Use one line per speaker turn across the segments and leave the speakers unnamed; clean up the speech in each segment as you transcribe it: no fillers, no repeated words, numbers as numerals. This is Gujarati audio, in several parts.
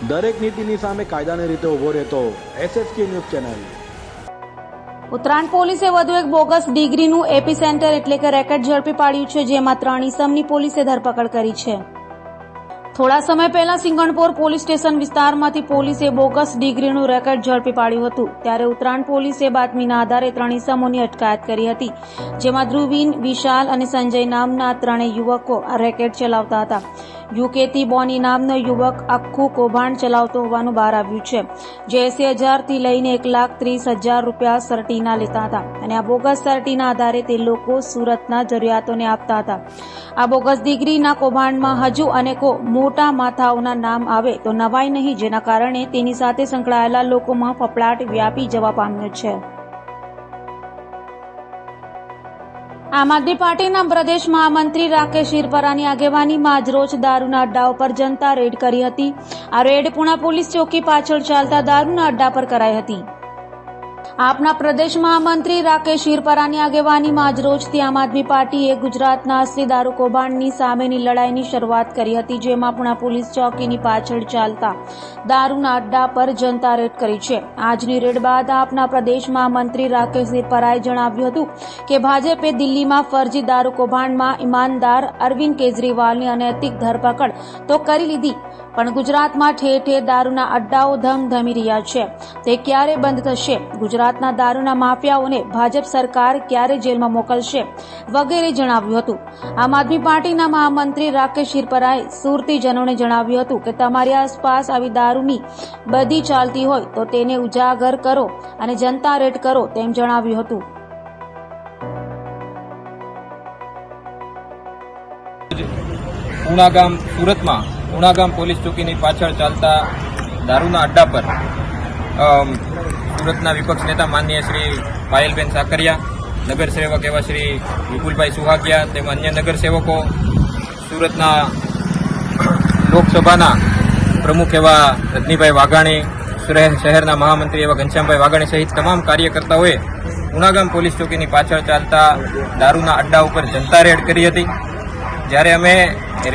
દરેક નીતિની સામે કાયદાની રીતે ઊભો રહેતો SSK ન્યૂઝ ચેનલ।
ઉત્તરાયણ પોલીસે વધુ એક બોગસ ડિગ્રીનું એપીસેન્ટર એટલે કે રેકેટ ઝડપી પાડ્યું છે, જેમાં 3 ઇસમની પોલીસે ધરપકડ કરી છે। થોડા સમય પહેલા સિંગણપોર પોલીસ સ્ટેશન વિસ્તારમાંથી પોલીસે બોગસ ડિગ્રીનું રેકેટ ઝડપી પાડ્યું હતું। ત્યારે ઉત્તરાયણ પોલીસે બાતમીના આધારે 3 ઇસમોની અટકાયત કરી હતી, જેમાં ધ્રુવીન, વિશાલ અને સંજય નામના 3 યુવકો આ રેકેટ ચલાવતા હતા। યુકેથી બોની નામનો યુવક આખું કૌભાંડ ચલાવતો હોવાનું બહાર આવ્યું છે, જે 80,000 થી લઈને 1,30,000 રૂપિયા સર્ટીના લેતા હતા અને આ બોગસ સર્ટીના આધારે તે લોકો સુરતના જરૂરિયાતોને આપતા હતા। આ બોગસ ડિગ્રીના કૌભાંડમાં હજુ અનેકો મોટા માથાઓના નામ આવે તો નવાઈ નહીં, જેના કારણે તેની સાથે સંકળાયેલા લોકોમાં ફફડાટ વ્યાપી જવા પામ્યો છે। આમ આદમી પાર્ટીના પ્રદેશ મહામંત્રી રાકેશ હિરપરાની આગેવાનીમાં આજરોજ દારૂના અડ્ડાઓ પર જનતા રેડ કરી હતી। આ રેડ પુણા પોલીસ ચોકી પાછળ ચાલતા દારૂના અડ્ડા પર કરાઈ હતી। આપના પ્રદેશ મહામંત્રી રાકેશ હિરપરાની આગેવાનીમાં આજરોજથી આમ આદમી પાર્ટીએ ગુજરાતના અસલી દારૂ કૌભાંડની સામેની લડાઈની શરૂઆત કરી હતી, જેમાં પુણા પોલીસ ચોકીની પાછળ ચાલતા દારૂના અડ્ડા પર જનતા રેડ કરી છે। આજની રેડ બાદ આપના પ્રદેશ મહામંત્રી રાકેશ હિરપરાએ જણાવ્યું હતું કે ભાજપે દિલ્હીમાં ફરજી દારૂ કૌભાંડમાં ઈમાનદાર અરવિંદ કેજરીવાલની અનૈતિક ધરપકડ તો કરી લીધી, પણ ગુજરાતમાં ઠેર ઠેર દારૂના અડ્ડાઓ ધમધમી રહ્યા છે। તે ક્યારે બંધ થશે? ગુજરાતના દારૂના માફિયાઓને ભાજપ સરકાર ક્યારે જેલમાં મોકલશે? વગેરે જણાવ્યું હતું। આમ આદમી પાર્ટીના મહામંત્રી રાકેશ હિરપરાએ સુરતીજનોને જણાવ્યું હતું કે તમારી આસપાસ આવી દારૂની બધી ચાલતી હોય તો તેને ઉજાગર કરો અને જનતા રેડ કરો, તેમ જણાવ્યું હતું।
ઉણાગામ સુરતમાં ઉણાગામ પોલીસ ચોકીની પાછળ ચાલતા દારૂના અડ્ડા પર સુરતના વિપક્ષ નેતા માનનીય શ્રી પાયલબેન સાકરિયા, નગરસેવક એવા શ્રી વિપુલભાઈ સુહાગિયા તેમજ અન્ય નગરસેવકો, સુરતના લોકસભાના પ્રમુખ એવા રજનીભાઈ વાઘાણી, શહેરના મહામંત્રી એવા ઘનશ્યામભાઈ વાઘાણી સહિત તમામ કાર્યકર્તાઓએ ઉણાગામ પોલીસ ચોકીની પાછળ ચાલતા દારૂના અડ્ડા ઉપર જનતા રેડ કરી હતી। જ્યારે અમે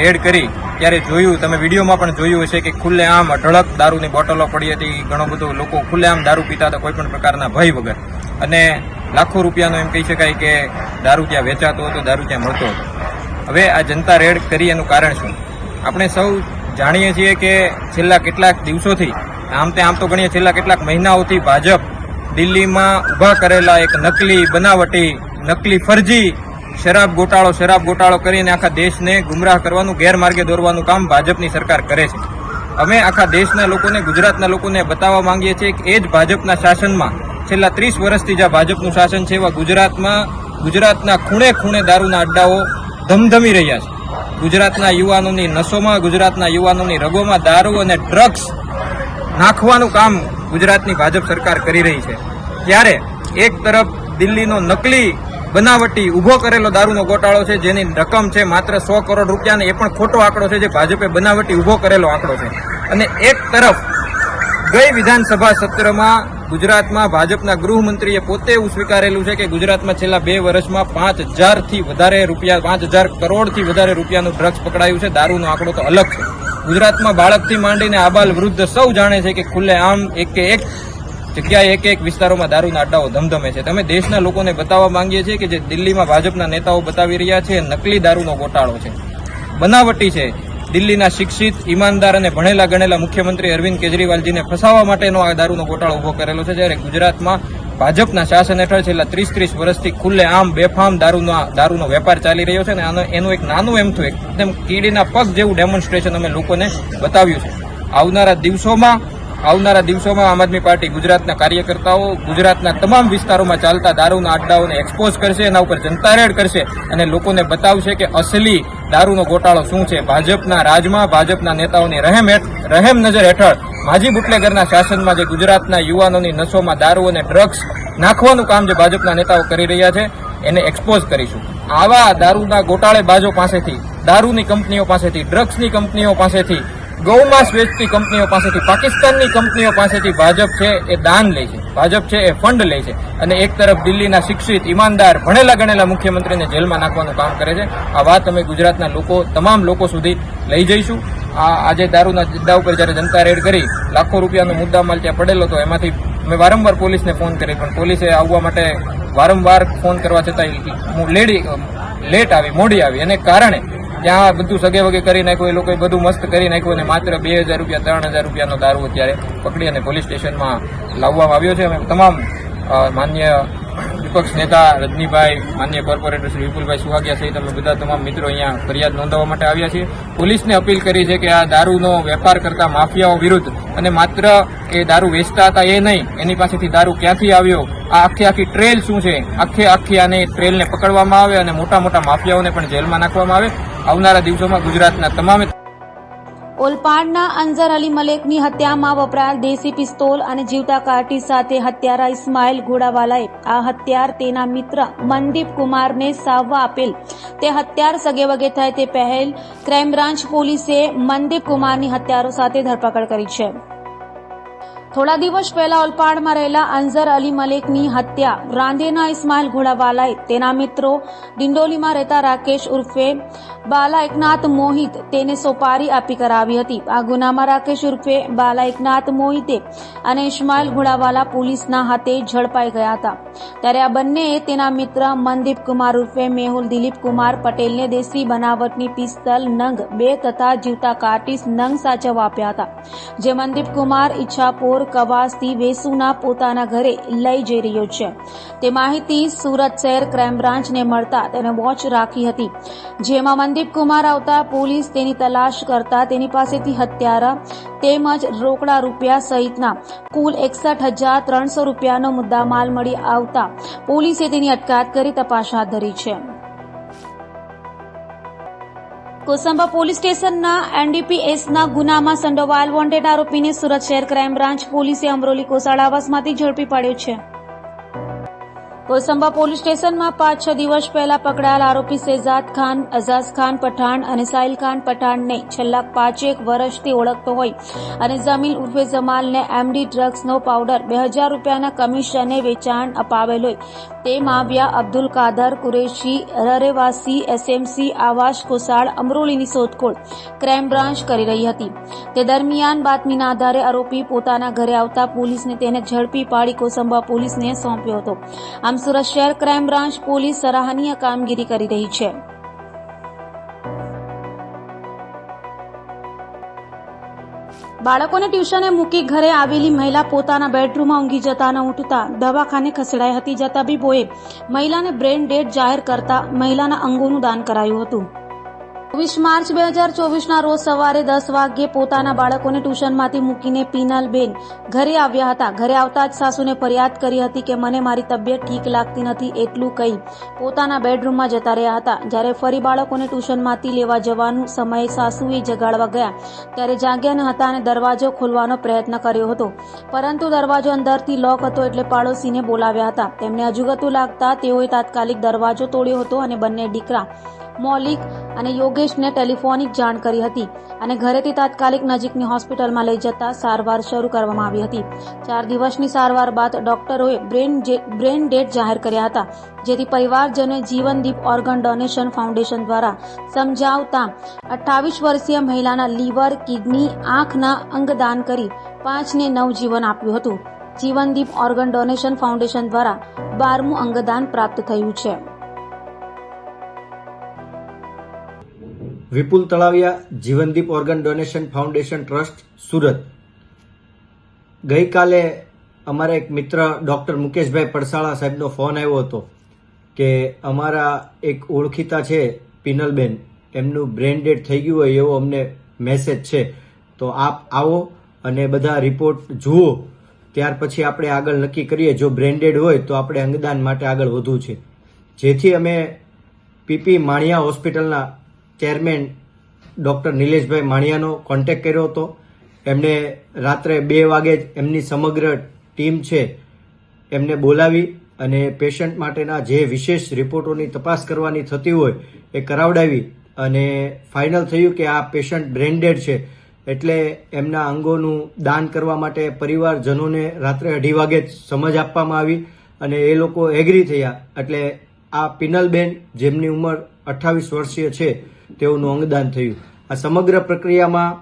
રેડ કરી ત્યારે જોયું, તમે વિડીયોમાં પણ જોયું હશે કે ખુલ્લેઆમ અઢળક દારૂની બોટલો પડી હતી। ઘણો બધો લોકો ખુલ્લેઆમ દારૂ પીતા હતા, કોઈ પણ પ્રકારના ભય વગર, અને લાખો રૂપિયાનો એમ કહી શકાય કે દારૂ ત્યાં વેચાતો હતો, દારૂ ત્યાં મળતો હતો। હવે આ જનતા રેડ કરી એનું કારણ શું? આપણે સૌ જાણીએ છીએ કે છેલ્લા કેટલાક દિવસોથી, આમ તો ગણીએ છેલ્લા કેટલાક મહિનાઓથી ભાજપ દિલ્હીમાં ઊભા કરેલા એક નકલી, બનાવટી, નકલી ફરજી શરાબ ગોટાળો કરીને આખા દેશને ગુમરાહ કરવાનું, ગેરમાર્ગે દોરવાનું કામ ભાજપની સરકાર કરે છે। અમે આખા દેશના લોકોને, ગુજરાતના લોકોને બતાવવા માંગીએ છીએ કે એ જ ભાજપના શાસનમાં છેલ્લા 30 વર્ષથી જે ભાજપનું શાસન છે, એવા ગુજરાતના ખૂણે ખૂણે દારૂના અડ્ડાઓ ધમધમી રહ્યા છે। ગુજરાતના યુવાનોની નસોમાં, ગુજરાતના યુવાનોની રગોમાં દારૂ અને ડ્રગ્સ નાખવાનું કામ ગુજરાતની ભાજપ સરકાર કરી રહી છે। ત્યારે એક તરફ દિલ્હીનો નકલી, બનાવટી ઊભો કરેલો દારૂનો ગોટાળો છે, જેની રકમ છે માત્ર 100 કરોડ રૂપિયા, એ પણ ખોટો આંકડો છે, જે ભાજપે બનાવટી ઊભો કરેલો આંકડો છે। અને એક તરફ ગઈ વિધાનસભા સત્રમાં ગુજરાતમાં ભાજપના ગૃહમંત્રીએ પોતે એવું સ્વીકારેલું છે કે ગુજરાતમાં છેલ્લા 2 વર્ષમાં 5,000 કરોડથી વધારે રૂપિયાનું ડ્રગ્સ પકડાયું છે। દારૂનો આંકડો તો અલગ છે। ગુજરાતમાં બાળકથી માંડીને આબાલ વૃદ્ધ સૌ જાણે છે કે ખુલ્લેઆમ એક જગ્યાએ એક વિસ્તારોમાં દારૂના અડ્ડાઓ ધમધમે છે। તમે દેશના લોકોને બતાવવા માંગીએ છીએ કે જે દિલ્હીમાં ભાજપના નેતાઓ બતાવી રહ્યા છે, નકલી દારૂનો ગોટાળો છે, બનાવટી છે। દિલ્હીના શિક્ષિત, ઈમાનદાર અને ભણેલા ગણેલા મુખ્યમંત્રી અરવિંદ કેજરીવાલજીને ફસાવવા માટેનો આ દારૂનો ગોટાળો ઉભો કરેલો છે। જ્યારે ગુજરાતમાં ભાજપના શાસન હેઠળ છેલ્લા 30 વર્ષથી ખુલ્લેઆમ બેફામ દારૂનો વેપાર ચાલી રહ્યો છે, અને એનું એક નાનું એમથું એકદમ કીડીના પગ જેવું ડેમોન્સ્ટ્રેશન અમે લોકોને બતાવ્યું છે। આવનારા દિવસોમાં આમ આદમી પાર્ટી ગુજરાતના કાર્યકર્તાઓ ગુજરાતના તમામ વિસ્તારોમાં ચાલતા દારૂના અડ્ડાઓને એક્સપોઝ કરશે, એના ઉપર જનતા રેડ કરશે અને લોકોને બતાવશે કે અસલી દારૂનો ગોટાળો શું છે। ભાજપના રાજમાં, ભાજપના નેતાઓની રહેમ નજર હેઠળ માજી બુટલેગરના શાસનમાં જે ગુજરાતના યુવાનોની નસોમાં દારૂ અને ડ્રગ્સ નાખવાનું કામ જે ભાજપના નેતાઓ કરી રહ્યા છે, એને એક્સપોઝ કરીશું। આવા દારૂના ગોટાળેબાજો પાસેથી, દારૂની કંપનીઓ પાસેથી, ડ્રગ્સની કંપનીઓ પાસેથી, ગૌમાંસ વેચતી કંપનીઓ પાસેથી, પાકિસ્તાનની કંપનીઓ પાસેથી ભાજપ છે એ દાન લે છે, ભાજપ છે એ ફંડ લે છે, અને એક તરફ દિલ્હીના શિક્ષિત, ઈમાનદાર, ભણેલા ગણેલા મુખ્યમંત્રીને જેલમાં નાખવાનું કામ કરે છે। આ વાત અમે ગુજરાતના તમામ લોકો સુધી લઈ જઈશું। આજે દારૂના અડ્ડા ઉપર જ્યારે જનતા રેડ કરી લાખો રૂપિયાનો મુદ્દામાલ ત્યાં પડેલો હતો, એમાંથી અમે વારંવાર પોલીસને ફોન કરી, પણ પોલીસે આવવા માટે વારંવાર ફોન કરવા છતાં મોડી આવી, એને કારણે ત્યાં બધું સગે વગે કરી નાખ્યું. એ લોકોએ બધું મસ્ત કરી નાખ્યું અને માત્ર 2,000 રૂપિયા 3,000 રૂપિયાનો દારૂ અત્યારે પકડી અને પોલીસ સ્ટેશનમાં લાવવામાં આવ્યો છે. અમે તમામ માન્ય વિપક્ષ નેતા રજનીભાઈ, માન્ય કોર્પોરેટર શ્રી વિપુલભાઈ સુહાગિયા સહિત અમે બધા તમામ મિત્રો અહીંયા ફરિયાદ નોંધાવવા માટે આવ્યા છીએ. પોલીસને અપીલ કરી છે કે આ દારૂનો વેપાર કરતા માફિયાઓ વિરુદ્ધ, અને માત્ર એ દારૂ વેચતા હતા એ નહીં, એની પાસેથી દારૂ ક્યાંથી આવ્યો, આ આખી ટ્રેલ શું છે, આખી આને ટ્રેલને પકડવામાં આવે અને મોટા મોટા માફિયાઓને પણ જેલમાં નાખવામાં આવે. આવનારા દિવસોમાં ગુજરાતના તમામે
ઓલપાડના અંઝર અલી મલેકની હત્યામાં વપરાયેલ દેશી પિસ્તોલ અને જીવતા કારતીજ સાથે હત્યારા ઇસ્માઇલ ઘોડાવાલાએ આ હત્યાર તેના મિત્ર મનદીપ કુમારને સાવવા આપેલ. તે હત્યાર સગેવગે થાય તે પહેલ ક્રાઇમ બ્રાન્ચ પોલીસે મનદીપ કુમારની હત્યારો સાથે ધરપકડ કરી છે. થોડા દિવસ પહેલા ઓલપાડમાં રહેલા અંઝર અલી મલેકની હત્યા રાંદેરના ઇસ્માઇલ ઘોડાવાલાએ તેના મિત્રો ડિંડોલીમાં રહેતા રાકેશ ઉર્ફે બાલા એકનાથ મોહિત તેને સોપારી આપી કરાવી હતી. આ ગુનામાં રાકેશ ઉર્ફે બાલા એકનાથ મોહિતે અને ઇસ્માઇલ ઘોડાવાલા પોલીસના હાથે ઝડપાઈ ગયા હતા. ત્યારે આ બંનેએ તેના મિત્ર મનદીપ કુમાર ઉર્ફે મેહુલ દિલીપ કુમાર પટેલને દેશી બનાવટની પિસ્તલ નંગ 2 તથા જીવતા કારતીજ નંગ સાચવવા આપ્યા હતા, જે મનદીપ કુમાર ઈચ્છાપોર કવાસથી વેસુના પોતાના ઘરે લઈ જઈ રહ્યો છે. તે માહિતી સુરત શહેર ક્રાઇમ બ્રાન્ચને મળતા તેને વોચ રાખી હતી, જેમાં મનદીપ કુમાર આવતા પોલીસ તેની તલાશ કરતા તેની પાસેથી હત્યારા તેમજ રોકડા રૂપિયા સહિતના કુલ 61,300 રૂપિયાનો મુદ્દામાલ મળી આવતા પોલીસે તેની અટકાયત કરી તપાસ હાથ ધરી છે. કોસંબા પોલીસ સ્ટેશનના એનડીપીએસના ગુનામાં સંડોવાયેલ વોન્ટેડ આરોપીને સુરત શહેર ક્રાઇમ બ્રાન્ચ પોલીસે અમરોલી કોસાડ આવાસમાંથી ઝડપી પાડ્યો છે. કોસંબા પોલીસ સ્ટેશનમાં 5-6 દિવસ પહેલા પકડાયેલ આરોપી શેહજાદ ખાન, અઝાઝ ખાન પઠાણ અને સાહિલ ખાન પઠાણને છેલ્લા 5-1 વર્ષથી ઓળખતો હોય અને જમીલ ઉર્ફે જમાલને એમડી ડ્રગ્સનો પાવડર 2,000 રૂપિયાના કમિશને વેચાણ અપાવેલ હોય તે માવિયા અબ્દુલ કાદર કુરેશી રહેવાસી એસએમસી આવાસ કોસાડ અમરોલીની શોધખોળ ક્રાઇમ બ્રાન્ચ કરી રહી હતી. તે દરમિયાન બાતમીના આધારે આરોપી પોતાના ઘરે આવતા પોલીસને તેને ઝડપી પાડી કોસંબા પોલીસને સોંપ્યો હતો. આમ સુરત શહેર ક્રાઇમ બ્રાન્ચ પોલીસ સરાહનીય કામગીરી કરી રહી છે. બાળકોને ટ્યુશને મૂકી ઘરે આવેલી મહિલા પોતાના બેડરૂમમાં ઊંઘી જતા ન ઉઠતા દવાખાને ખસેડાઈ હતી. જતા તબીબોએ મહિલાને બ્રેન ડેડ જાહેર કરતા મહિલાના અંગોનું દાન કરાયું હતું. 24 માર્ચ 2024ના રોજ સવારે 10 વાગ્યે પોતાના બાળકોને ટ્યુશનમાંથી મૂકીને પીનલબેન ઘરે આવ્યા હતા. ઘરે આવતા જ સાસુને ફરિયાદ કરી હતી કે મને મારી તબિયત ઠીક લાગતી નથી, એટલું કહી પોતાના બેડરૂમમાં જતા રહ્યા હતા. જ્યારે ફરી બાળકોને ટ્યુશનમાંથી લેવા જવાનું સમયે સાસુએ જગાડવા ગયા ત્યારે જાગ્યા ન હતા અને દરવાજો ખોલવાનો પ્રયત્ન કર્યો હતો, પરંતુ દરવાજો અંદરથી લોક હતો એટલે પાડોશીને બોલાવ્યા હતા. તેમને અજુગતું લાગતા તેઓએ તાત્કાલિક દરવાજો તોડ્યો હતો અને બંને દીકરા મૌલિક અને યોગેશને ટેલિફોનિક જાણ કરી હતી અને ઘરેથી તાત્કાલિક નજીકની હોસ્પિટલમાં લઈ જતા સારવાર શરૂ કરવામાં આવી હતી. 4 દિવસની સારવાર બાદ ડોક્ટરોએ બ્રેન ડેડ જાહેર કર્યા હતા, જેથી પરિવારજનોએ જીવનદીપ ઓર્ગન ડોનેશન ફાઉન્ડેશન દ્વારા સમજાવતા 28 વર્ષીય મહિલાના લીવર, કિડની, આંખના અંગદાન કરી 5ને નવજીવન આપ્યું હતું. જીવનદીપ ઓર્ગન ડોનેશન ફાઉન્ડેશન દ્વારા 12મું અંગદાન પ્રાપ્ત થયું છે.
Vipul Talaviya, Jivandeep organ donation foundation trust, Surat. ગઈકાલે અમારા એક મિત્ર ડૉક્ટર મુકેશભાઈ પડસાળા સાહેબનો ફોન આવ્યો હતો કે અમારા એક ઓળખીતા છે પીનલબેન, એમનું બ્રેન ડેડ થઈ ગયું હોય એવો અમને મેસેજ છે, તો આપ આવો અને બધા રિપોર્ટ જુઓ, ત્યાર પછી આપણે આગળ નક્કી કરીએ. જો બ્રેન ડેડ હોય તો આપણે અંગદાન માટે આગળ વધવું છે. જેથી અમે પીપી માણિયા હોસ્પિટલના ચેરમેન ડૉક્ટર નિલેશભાઈ માણિયાનો કોન્ટેક્ટ કર્યો હતો. એમને રાત્રે 2 વાગે જ એમની સમગ્ર ટીમ છે એમને બોલાવી અને પેશન્ટ માટેના જે વિશેષ રિપોર્ટોની તપાસ કરવાની થતી હોય એ કરાવડાવી અને ફાઇનલ થયું કે આ પેશન્ટ બ્રેન ડેડ છે, એટલે એમના અંગોનું દાન કરવા માટે પરિવારજનોને રાત્રે 2:30 વાગે જ સમજ આપવામાં આવી અને એ લોકો એગ્રી થયા. એટલે આ પીનલબેન, જેમની ઉંમર 28 વર્ષીય છે, તેઓનું અંગદાન થયું. આ સમગ્ર પ્રક્રિયામાં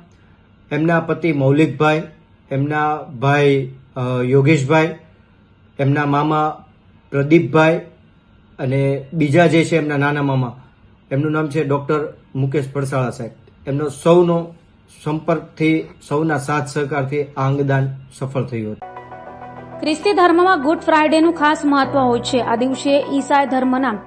એમના પતિ મૌલિકભાઈ, એમના ભાઈ યોગેશભાઈ, એમના મામા પ્રદીપભાઈ અને બીજા જે છે એમના નાના મામા, એમનું નામ છે ડૉક્ટર મુકેશ પડસાળા સાહેબ. એમનો સૌનો સંપર્કથી, સૌના સાથ સહકારથી આ અંગદાન સફળ થયું હતું.
ખ્રિસ્તી ધર્મમાં ગુડ ફ્રાઇડેનું ખાસ મહત્વ હોય છે. આ દિવસે ઈસાઈ ધર્મના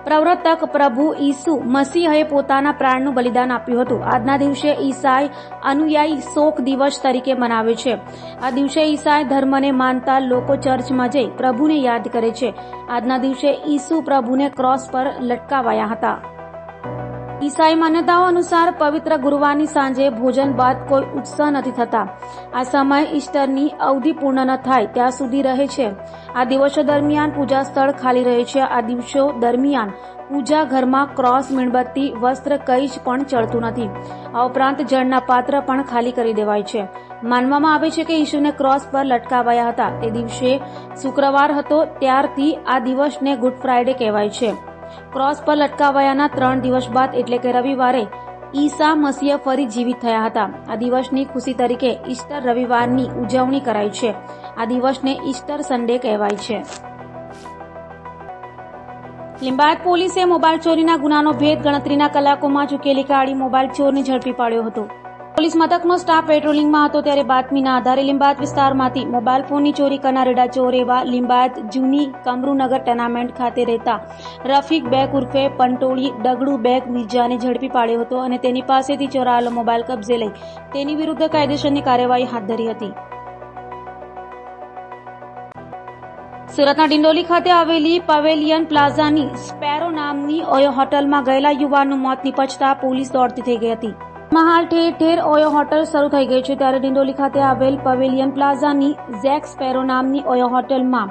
પ્રવર્તક પ્રભુ ઈસુ મસીહે પોતાના પ્રાણનું બલિદાન આપ્યું હતું. આજના દિવસે ઈસાઈ અનુયાયી શોક દિવસ તરીકે મનાવે છે. આ દિવસે ઈસાઈ ધર્મને માનતા લોકો ચર્ચમાં જઈ પ્રભુને યાદ કરે છે. આજના દિવસે ઈસુ પ્રભુને ક્રોસ પર લટકાવાયા હતા. ઈસાઈ માન્યતાઓ અનુસાર પવિત્ર ગુરુવારની સાંજે ભોજન બાદ કોઈ ઉત્સવ નથી થતા. આ સમય ઈસ્ટરની અવધિ પૂર્ણ ન થાય ત્યાં સુધી રહે છે. આ દિવસો દરમિયાન પૂજા સ્થળ ખાલી રહે છે. આ દિવસો દરમિયાન પૂજા ઘરમાં ક્રોસ, મીણબત્તી, વસ્ત્ર કંઈ જ પણ ચડતું નથી. આ ઉપરાંત જળના પાત્ર પણ ખાલી કરી દેવાય છે. માનવામાં આવે છે કે ઈસુને ક્રોસ પર લટકાવાયા હતા તે દિવસે શુક્રવાર હતો, ત્યારથી આ દિવસને ગુડ ફ્રાઇડે કહેવાય છે. ક્રોસ પર લટકાવાયાના 3 દિવસ બાદ એટલે કે રવિવારે ઈસા મસીહ ફરી જીવિત થયા હતા. આ દિવસની ખુશી તરીકે ઈસ્ટર રવિવારની ઉજવણી કરાય છે. આ દિવસને ઈસ્ટર સન્ડે કહેવાય છે. લિંબાયત પોલીસે મોબાઈલ ચોરીના ગુનાનો ભેદ ગણતરીના કલાકોમાં ઉકેલી કાઢી મોબાઈલ ચોરને ઝડપી પાડ્યો હતો. પોલીસ મથકનો સ્ટાફ પેટ્રોલિંગમાં હતો ત્યારે બાતમીના આધારે લિંબાયત વિસ્તારમાંથી મોબાઈલ ફોનની ચોરી કરનાર રેડા ચોર એવા લિંબાયત જૂની કમરૂનગર ટેનામેન્ટ ખાતે રહેતા રફીક બેગ ઉર્ફે પંટોળી ડગડુ બેગ મિર્જાને ઝડપી પાડ્યો હતો અને તેની પાસેથી ચોરાયેલો મોબાઈલ કબજે લઈ તેની વિરુદ્ધ કાયદેસરની કાર્યવાહી હાથ ધરી હતી. સુરતના ડિંડોલી ખાતે આવેલી પવેલિયન પ્લાઝાની સ્પેરો નામની ઓયો હોટલમાં ગયેલા યુવાનનું મોત નીપજતા પોલીસ દોડતી થઈ ગઈ હતી. હાલ ઠેર ઠેર ઓયો હોટલ શરૂ થઈ ગઈ છે ત્યારે ડિંડોલી ખાતે આવેલ પવેલિયન પ્લાઝાની ઝેક સ્પેરો નામની ઓયો હોટલમાં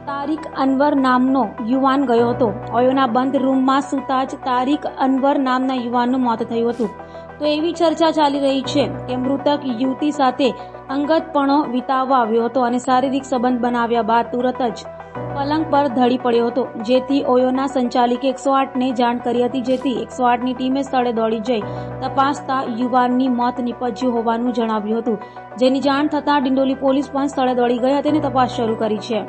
તારિક અનવર નામનો યુવાન ગયો હતો. ઓયોના બંધ રૂમમાં સૂતા જ તારિક અનવર નામના યુવાનનું મોત થયું હતું. તો એવી ચર્ચા ચાલી રહી છે કે મૃતક યુવતી સાથે અંગતપણો વિતાવવા આવ્યો હતો અને શારીરિક સંબંધ બનાવ્યા બાદ તુરત જ પલંગ પર ઢળી પડ્યો હતો, જેથી ઓયોના સંચાલકે 108ને જાણ કરી હતી. જેથી 108ની ટીમે સ્થળે દોડી જઈ તપાસતા યુવાનની મોત નીપજ્યું હોવાનું જણાવ્યું હતું. જેની જાણ થતાં ડિંડોલી પોલીસ પણ સ્થળે દોડી ગઈ હતી અને તપાસ શરૂ કરી છે.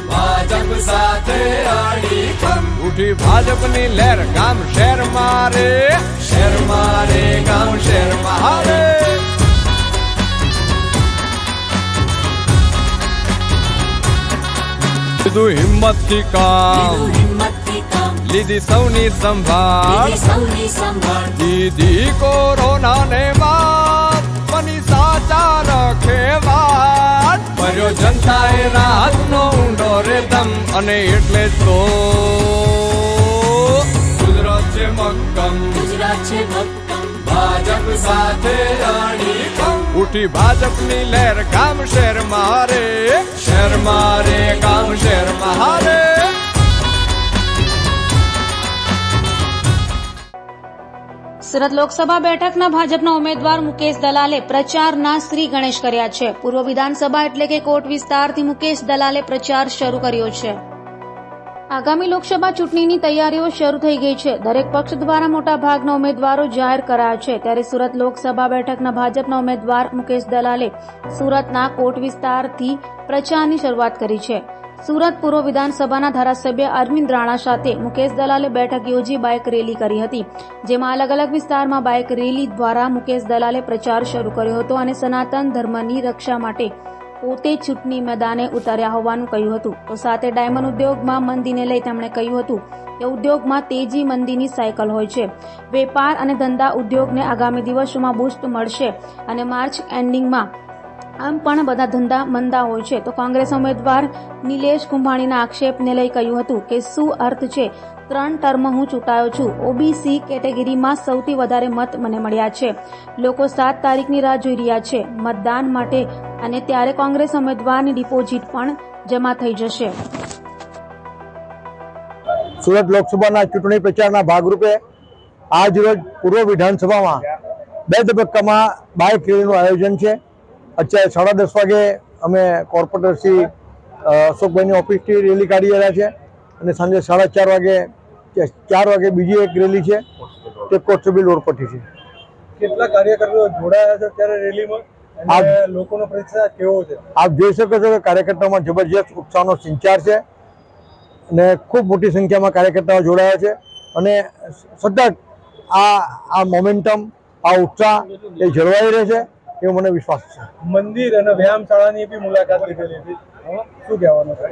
ભાજપ સાથે ઉઠી ભાજપની લહેર, ગામ શહેર મારે, શહેર મારે, ગામ શહેર મારે. લીધું હિંમતથી કામ, લીધી સૌની સંભાળ, દીધી કોરોનાને માત, બની સાચા રખેવાળ. ભર્યો જનતાએ રાહતનો ઊંડો રેતમ અને એટલે જ તો ગુજરાત છે મક્કમ, ભાજપ સાથે અડીખમ. ઉઠી ભાજપની લહેર, ગામ શહેર મારે, શહેર મારે, ગામ શહેર મારે.
સુરત લોકસભા બેઠકના ભાજપના ઉમેદવાર મુકેશ દલાલે પ્રચારના શ્રી ગણેશ કર્યા છે. પૂર્વ વિધાનસભા એટલે કે કોટ વિસ્તારથી મુકેશ દલાલે પ્રચાર શરૂ કર્યો છે. આગામી લોકસભા ચૂંટણીની તૈયારીઓ શરૂ થઈ ગઈ છે. દરેક પક્ષ દ્વારા મોટા ભાગના ઉમેદવારો જાહેર કરાયા છે. ત્યારે સુરત લોકસભા બેઠકના ભાજપના ઉમેદવાર મુકેશ દલાલે સુરતના કોટ વિસ્તારથી પ્રચારની શરૂઆત કરી છે. સુરત પૂર્વ વિધાનસભાના ધારાસભ્ય અરવિંદ રાણા સાથે મુકેશ દલાલે બેઠક યોજી બાઇક રેલી કરી હતી. જેમાં અલગ અલગ વિસ્તારમાં બાઇક રેલી દ્વારા મુકેશ દલાલે પ્રચાર શરૂ કર્યો હતો અને સનાતન ધર્મની રક્ષા માટે પોતે ચૂંટણી મેદાને ઉતર્યા હોવાનું કહ્યું હતું. તો સાથે ડાયમંડ ઉદ્યોગમાં મંદીને લઈ તેમણે કહ્યું હતું કે ઉદ્યોગમાં તેજી મંદીની સાયકલ હોય છે. વેપાર અને ધંધા ઉદ્યોગને આગામી દિવસોમાં બૂસ્ટ મળશે અને માર્ચ એન્ડિંગમાં આમ પણ બધા ધંધા મંદા હોય છે. તો કોંગ્રેસ ઉમેદવાર નિલેશ કુંભાણીના આક્ષેપને લઈ કહ્યું હતું કે શું અર્થ છે 3 ટર્મ હું ચૂંટાયો છું. ઓબીસી કેટેગરીમાં સૌથી વધારે મત મને મળ્યા છે. લોકો 7 તારીખની રાહ જોઈ રહ્યા છે મતદાન માટે અને ત્યારે કોંગ્રેસ ઉમેદવારની ડિપોઝિટ પણ જમા થઈ જશે.
સુરત લોકસભાના ચૂંટણી પ્રચારના ભાગરૂપે આજ રોજ પૂર્વ વિધાનસભામાં 2 તબક્કામાં બાઇક રેલીનું આયોજન છે. અત્યારે 10:30 વાગે અમે કોર્પોરેટર શ્રી અશોકભાઈની ઓફિસથી રેલી કાઢી રહ્યા છે અને સાંજે 4:30 વાગે બીજી એક રેલી છે તે કોટસબી રોડ પરથી છે.
કેટલા કાર્યકરો જોડાયા છે ત્યારે રેલીમાં અને લોકોનો પ્રતિસાદ કેવો છે?
આપ જોઈ શકો છો કે કાર્યકર્તાઓમાં જબરજસ્ત ઉત્સાહનો સંચાર છે અને ખૂબ મોટી સંખ્યામાં કાર્યકર્તાઓ જોડાયા છે અને સતત આ મોમેન્ટમ, આ ઉત્સાહ એ જળવાઈ રહે છે એવો મને વિશ્વાસ છે.
મંદિર અને વ્યાયામશાળાની બી મુલાકાત લીધેલી હતી, શું કહેવાનું છે?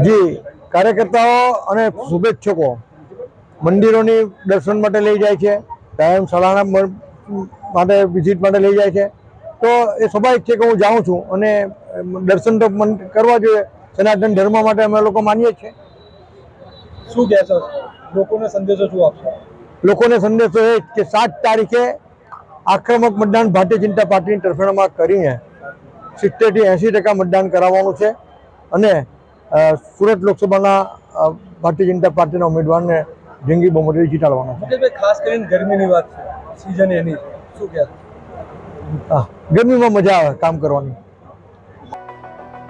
જી, કાર્યકર્તાઓ અને શુભેચ્છકો મંદિરોની દર્શન માટે લઈ જાય છે, વ્યાયામશાળાના માટે વિઝિટ માટે લઈ જાય છે. તો એ સ્વાભાવિક છે કે હું જાઉં છું અને દર્શન તો કરવા જોઈએ. સનાતન ધર્મ માટે અમે લોકો માનીએ છીએ.
શું કહેશો? લોકોને સંદેશો શું આપશો?
લોકોને સંદેશો એ કે 7 તારીખે આક્રમક મતદાન ભારતીય જનતા પાર્ટીની તરફેણમાં કરીને 70 થી 80% મતદાન કરાવવાનું છે અને સુરત લોકસભાના ભારતીય જનતા પાર્ટીના ઉમેદવારને જંગી બહુમતીથી જીતાડવાનો છે.
ખાસ કરીને ગરમીની વાત છે, સિઝન એની, શું કહેશો?
ગરમીમાં મજા આવે કામ કરવાની.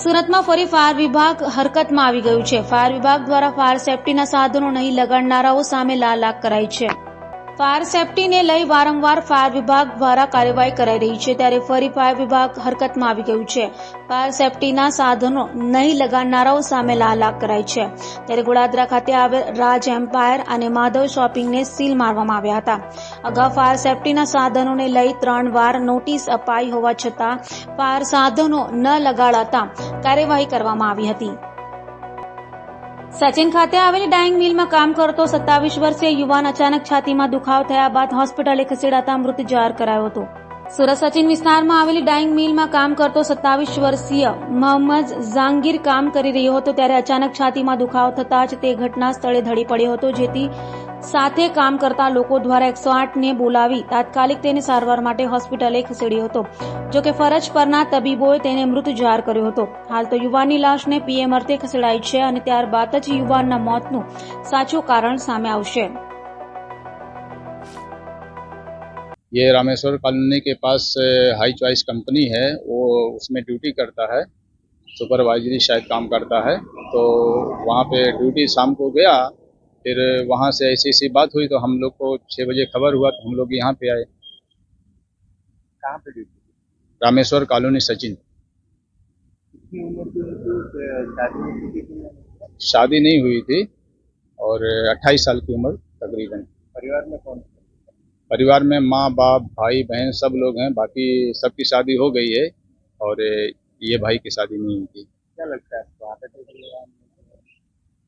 સુરતમાં ફરી ફાયર વિભાગ હરકતમાં આવી ગયું છે. ફાયર વિભાગ દ્વારા ફાયર સેફટીના સાધનો નહીં લગાડનારાઓ સામે લાલાક કરાઈ છે. ફાયર સેફટીને લઈ વારંવાર ફાયર વિભાગ દ્વારા કાર્યવાહી કરાઈ રહી છે, ત્યારે ફરી ફાયર વિભાગ હરકતમાં આવી ગયું છે. ફાયર સેફટીના સાધનો નહીં લગાડનારાઓ સામે લાલાક કરાઈ છે. ત્યારે ગોળાદરા ખાતે આવેલ રાજ એમ્પાયર અને માધવ શોપિંગને સીલ મારવામાં આવ્યા હતા. અગાઉ ફાયર સેફટીના સાધનોને લઈ 3 વાર નોટિસ અપાઈ હોવા છતાં ફાયર સાધનો ન લગાડાતા કાર્યવાહી કરવામાં આવી હતી. સચિન ખાતે આવેલી ડાઇંગ મિલમાં કામ કરતો 27 વર્ષીય યુવાન અચાનક છાતીમાં દુખાવો થયા બાદ હોસ્પિટલે ખસેડાતા મૃત જાહેર કરાયો હતો. સુરત સચિન વિસ્તારમાં આવેલી ડાઇંગ મિલમાં કામ કરતો 27 વર્ષીય મોહમ્મદ ઝાંગીર કામ કરી રહ્યો હતો, ત્યારે અચાનક છાતીમાં દુખાવો થતાં જ તે ઘટના સ્થળે ઢળી પડ્યો હતો, જેથી સાથે કામ કરતા લોકો દ્વારા 108ને બોલાવી તાત્કાલિક તેને સારવાર માટે હોસ્પિટલે ખસેડ્યો હતો. જોકે ફરજ પરના તબીબોએ તેને મૃત જાહેર કર્યો હતો. હાલ તો યુવાનની લાશને પીએમ અર્થે ખસેડાઈ છે અને ત્યારબાદ જ યુવાનના મોતનું સાચું કારણ સામે આવશે.
ये रामेश्वर कॉलोनी के पास हाई चॉइस कंपनी है, वो उसमें ड्यूटी करता है, सुपरवाइजरी शायद काम करता है. तो वहाँ पे ड्यूटी शाम को गया, फिर वहाँ से ऐसी बात हुई तो हम लोग को 6 बजे खबर हुआ तो हम लोग यहाँ पे आए.
कहाँ पे ड्यूटी?
रामेश्वर कॉलोनी सचिन.
कितनी उम्र की?
शादी नहीं हुई थी और 28 साल की उम्र तकरीबन.
परिवार में कौन?
परिवार में माँ बाप भाई बहन सब लोग हैं, बाकी सबकी शादी हो गई है और ये भाई की शादी नहीं हुई थी.
क्या लगता है आपको?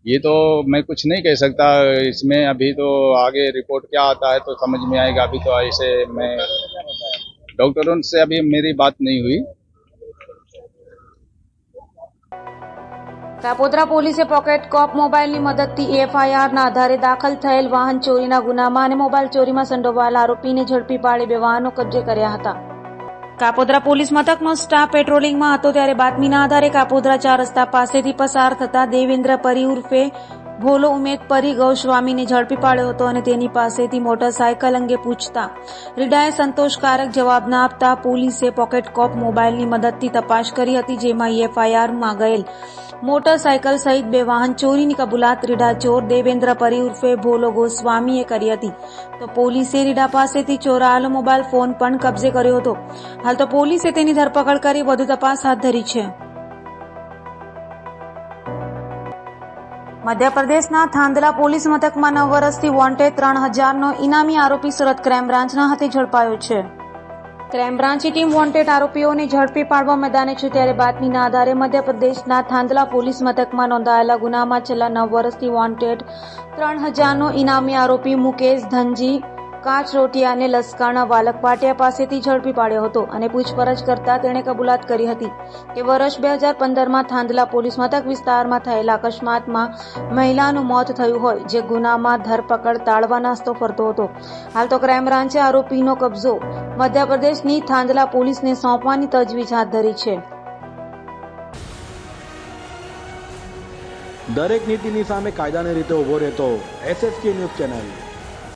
ये तो मैं कुछ नहीं कह सकता इसमें, अभी तो आगे रिपोर्ट क्या आता है तो समझ में आएगा. अभी तो ऐसे मैं डॉक्टरों से अभी मेरी बात नहीं हुई.
કાપોદ્રા પોલીસે પોકેટ કોપ મોબાઈલની મદદથી એફઆઈઆરના આધારે દાખલ થયેલ વાહન ચોરીના ગુનામાં અને મોબાઈલ ચોરીમાં સંડોવાયેલા આરોપીને ઝડપી પાડી 2 વાહનો કબજે કર્યા હતા. કાપોદ્રા પોલીસ મથકનો સ્ટાફ પેટ્રોલિંગમાં હતો ત્યારે બાતમીના આધારે કાપોદ્રા 4 રસ્તા પાસેથી પસાર થતા દેવેન્દ્ર પરી ઉર્ફે ભોલો ઉમેદ પરી ગૌસ્વામીને ઝડપી પાડ્યો હતો અને તેની પાસેથી મોટરસાયકલ અંગે પૂછતા રીડાએ સંતોષકારક જવાબ ન આપતા પોલીસે પોકેટ કોપ મોબાઈલની મદદથી તપાસ કરી હતી, જેમાં એફઆઈઆરમાં ગયેલ મોટરસાયકલ સહિત 2 વાહન ચોરીની કબૂલાત રીડા ચોર દેવેન્દ્ર પરી ઉર્ફે ભોલો ગોસ્વામીએ કરી હતી. તો પોલીસે રીડા પાસેથી ચોરાયેલો મોબાઈલ ફોન પણ કબજે કર્યો હતો. હાલ તો પોલીસે તેની ધરપકડ કરી વધુ તપાસ હાથ ધરી છે. મધ્યપ્રદેશના થાંદલા પોલીસ મથકમાં 9 વર્ષથી વોન્ટેડ 3000નો ઇનામી આરોપી સુરત ક્રાઇમ બ્રાન્ચના હાથે ઝડપાયો છે. ક્રાઇમ બ્રાન્ચની ટીમ વોન્ટેડ આરોપીઓને ઝડપી પાડવા મેદાને છે, ત્યારે બાતમીના આધારે મધ્યપ્રદેશના થાંદલા પોલીસ મથકમાં નોંધાયેલા ગુનામાં છેલ્લા 9 વર્ષથી વોન્ટેડ 3000નો ઇનામી આરોપી મુકેશ ધનજી કાચરોટિયાને લસકાણા વાલકપાટિયા પાસેથી ઝડપી પાડ્યો હતો અને પૂછપરછ કરતા તેણે કબૂલાત કરી હતી કે વર્ષ 2015માં થાંદલા પોલીસ મથક વિસ્તારમાં થયેલા અકસ્માતમાં મહિલાનું મોત થયું હોય, જે ગુનામાં ધરપકડ તાળવા નાસ્તો ફરતો હતો. હાલ તો ક્રાઇમ બ્રાન્ચે આરોપીનો કબજો મધ્યપ્રદેશની થાંદલા પોલીસને સોંપવાની તજવીજ હાથ ધરી છે.
દરેક નીતિની સામે કાયદાની રીતે ઉભો રહેતો SSK ન્યૂઝ ચેનલ